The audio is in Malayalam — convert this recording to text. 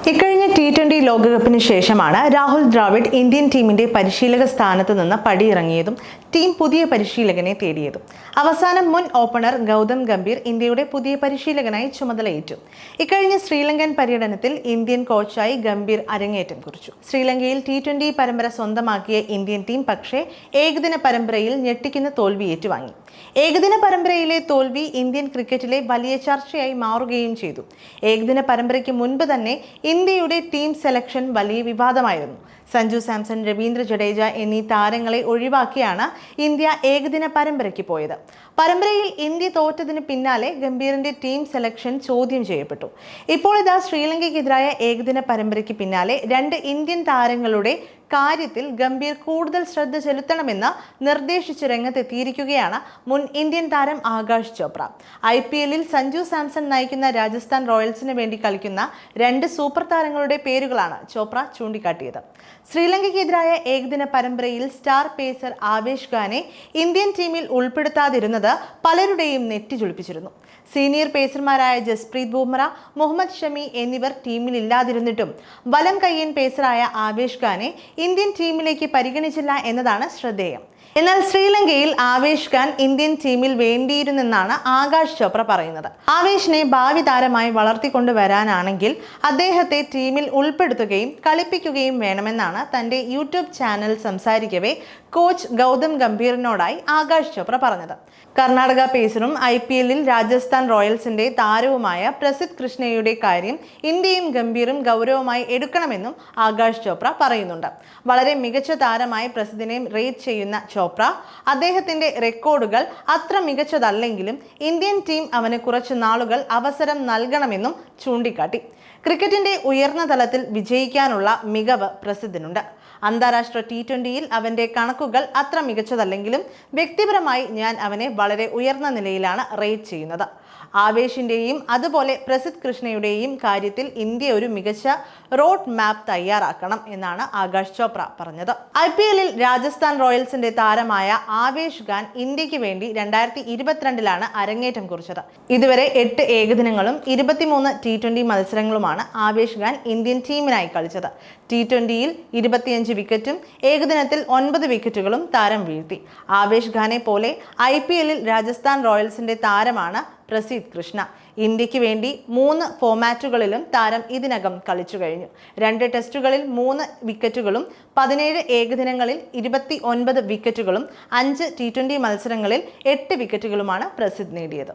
ഇക്കഴിഞ്ഞ T20 ലോകകപ്പിന് ശേഷമാണ് രാഹുൽ ദ്രാവിഡ് ഇന്ത്യൻ ടീമിന്റെ പരിശീലക സ്ഥാനത്ത് നിന്ന് പടിയിറങ്ങിയതും ടീം പുതിയ പരിശീലകനെ തേടിയതും. അവസാനം മുൻ ഓപ്പണർ ഗൗതം ഗംഭീർ ഇന്ത്യയുടെ പുതിയ പരിശീലകനായി ചുമതലയേറ്റു. ഇക്കഴിഞ്ഞ ശ്രീലങ്കൻ പര്യടനത്തിൽ ഇന്ത്യൻ കോച്ചായി ഗംഭീർ അരങ്ങേറ്റം കുറിച്ചു. ശ്രീലങ്കയിൽ T20 പരമ്പര സ്വന്തമാക്കിയ ഇന്ത്യൻ ടീം പക്ഷേ ഏകദിന പരമ്പരയിൽ ഞെട്ടിക്കുന്ന തോൽവി ഏറ്റുവാങ്ങി. ഏകദിന പരമ്പരയിലെ തോൽവി ഇന്ത്യൻ ക്രിക്കറ്റിലെ വലിയ ചർച്ചയായി മാറുകയും ചെയ്തു. ഏകദിന പരമ്പരയ്ക്ക് മുൻപ് തന്നെ ഇന്ത്യയുടെ ടീം സെലക്ഷൻ വലിയ വിവാദമായിരുന്നു. സഞ്ജു സാംസൺ, രവീന്ദ്ര ജഡേജ എന്നീ താരങ്ങളെ ഒഴിവാക്കിയാണ് ഇന്ത്യ ഏകദിന പരമ്പരയ്ക്ക് പോയത്. പരമ്പരയിൽ ഇന്ത്യ തോറ്റതിന് പിന്നാലെ ഗംഭീറിന്റെ ടീം സെലക്ഷൻ ചോദ്യം ചെയ്യപ്പെട്ടു. ഇപ്പോൾ ഇതാ ശ്രീലങ്കയ്ക്കെതിരായ ഏകദിന പരമ്പരയ്ക്ക് പിന്നാലെ രണ്ട് ഇന്ത്യൻ താരങ്ങളുടെ കാര്യത്തിൽ ഗംഭീർ കൂടുതൽ ശ്രദ്ധ ചെലുത്തണമെന്ന് നിർദ്ദേശിച്ച് രംഗത്തെത്തിയിരിക്കുകയാണ് മുൻ ഇന്ത്യൻ താരം ആകാശ് ചോപ്ര. IPL-ൽ സഞ്ജു സാംസൺ നയിക്കുന്ന രാജസ്ഥാൻ റോയൽസിന് വേണ്ടി കളിക്കുന്ന രണ്ട് സൂപ്പർ താരങ്ങളുടെ പേരുകളാണ് ചോപ്ര ചൂണ്ടിക്കാട്ടിയത്. ശ്രീലങ്കയ്ക്കെതിരായ ഏകദിന പരമ്പരയിൽ സ്റ്റാർ പേസർ ആവേശ് ഖാനെ ഇന്ത്യൻ ടീമിൽ ഉൾപ്പെടുത്താതിരുന്നത് പലരുടെയും നെറ്റി ചുളിപ്പിച്ചിരുന്നു. സീനിയർ പേസർമാരായ ജസ്പ്രീത് ബുംറ, മുഹമ്മദ് ഷമി എന്നിവർ ടീമിലില്ലാതിരുന്നിട്ടും വലം കയ്യൻ പേസറായ ആവേശ് ഖാനെ ഇന്ത്യൻ ടീമിലേക്ക് പരിഗണിച്ചില്ല എന്നതാണ് ശ്രദ്ധേയം. എന്നാൽ ശ്രീലങ്കയിൽ ആവേശ് ഖാൻ ഇന്ത്യൻ ടീമിൽ വേണ്ടിയിരുന്നെന്നാണ് ആകാശ് ചോപ്ര പറയുന്നത്. ആവേശിനെ ഭാവി താരമായി വളർത്തിക്കൊണ്ടുവരാനാണെങ്കിൽ അദ്ദേഹത്തെ ടീമിൽ ഉൾപ്പെടുത്തുകയും കളിപ്പിക്കുകയും വേണമെന്നാണ് തന്റെ യൂട്യൂബ് ചാനൽ സംസാരിക്കവേ കോച്ച് ഗൗതം ഗംഭീറിനോടായി ആകാശ് ചോപ്ര പറഞ്ഞത്. കർണാടക പേസറും IPL-ൽ രാജസ്ഥാൻ റോയൽസിന്റെ താരവുമായ പ്രസിദ്ധ് കൃഷ്ണയുടെ കാര്യം ഇന്ത്യയും ഗംഭീറും ഗൗരവമായി എടുക്കണമെന്നും ആകാശ് ചോപ്ര പറയുന്നുണ്ട്. വളരെ മികച്ച താരമായി പ്രസിദ്ധിനെ റേറ്റ് ചെയ്യുന്ന ചോപ്ര അദ്ദേഹത്തിന്റെ റെക്കോർഡുകൾ അത്ര മികച്ചതല്ലെങ്കിലും ഇന്ത്യൻ ടീം അവന് കുറച്ച് നാളുകൾ അവസരം നൽകണമെന്നും ചൂണ്ടിക്കാട്ടി. ക്രിക്കറ്റിന്റെ ഉയർന്ന തലത്തിൽ വിജയിക്കാനുള്ള മികവ് പ്രസിദ്ധിനുണ്ട്. അന്താരാഷ്ട്ര T20-ൽ അവന്റെ കണക്കുകൾ അത്ര മികച്ചതല്ലെങ്കിലും വ്യക്തിപരമായി ഞാൻ അവനെ വളരെ ഉയർന്ന നിലയിലാണ് റേറ്റ് ചെയ്യുന്നത്. ആവേശിന്റെയും അതുപോലെ പ്രസിദ്ധ് കൃഷ്ണയുടെയും കാര്യത്തിൽ ഇന്ത്യ ഒരു മികച്ച റോഡ് മാപ്പ് തയ്യാറാക്കണം എന്നാണ് ആകാശ് ചോപ്ര പറഞ്ഞത്. IPL-ൽ രാജസ്ഥാൻ റോയൽസിന്റെ താരമായ ആവേശ് ഖാൻ ഇന്ത്യക്ക് വേണ്ടി 2022-ലാണ് അരങ്ങേറ്റം കുറിച്ചത്. ഇതുവരെ 8 ഏകദിനങ്ങളും 23 T20 മത്സരങ്ങളുമാണ് ആവേശ് ഖാൻ ഇന്ത്യൻ ടീമിനായി കളിച്ചത്. T20-ൽ 25 വിക്കറ്റും ഏകദിനത്തിൽ 9 വിക്കറ്റുകളും താരം വീഴ്ത്തി. ആവേശ് ഖാനെ പോലെ IPL-ൽ രാജസ്ഥാൻ റോയൽസിന്റെ താരമാണ് പ്രസിദ്ധ് കൃഷ്ണ. ഇന്ത്യക്ക് വേണ്ടി 3 ഫോമാറ്റുകളിലും താരം ഇതിനകം കളിച്ചു കഴിഞ്ഞു. 2 ടെസ്റ്റുകളിൽ 3 വിക്കറ്റുകളും 17 ഏകദിനങ്ങളിൽ 29 വിക്കറ്റുകളും 5 T20 മത്സരങ്ങളിൽ 8 വിക്കറ്റുകളുമാണ് പ്രസിദ്ധ് നേടിയത്.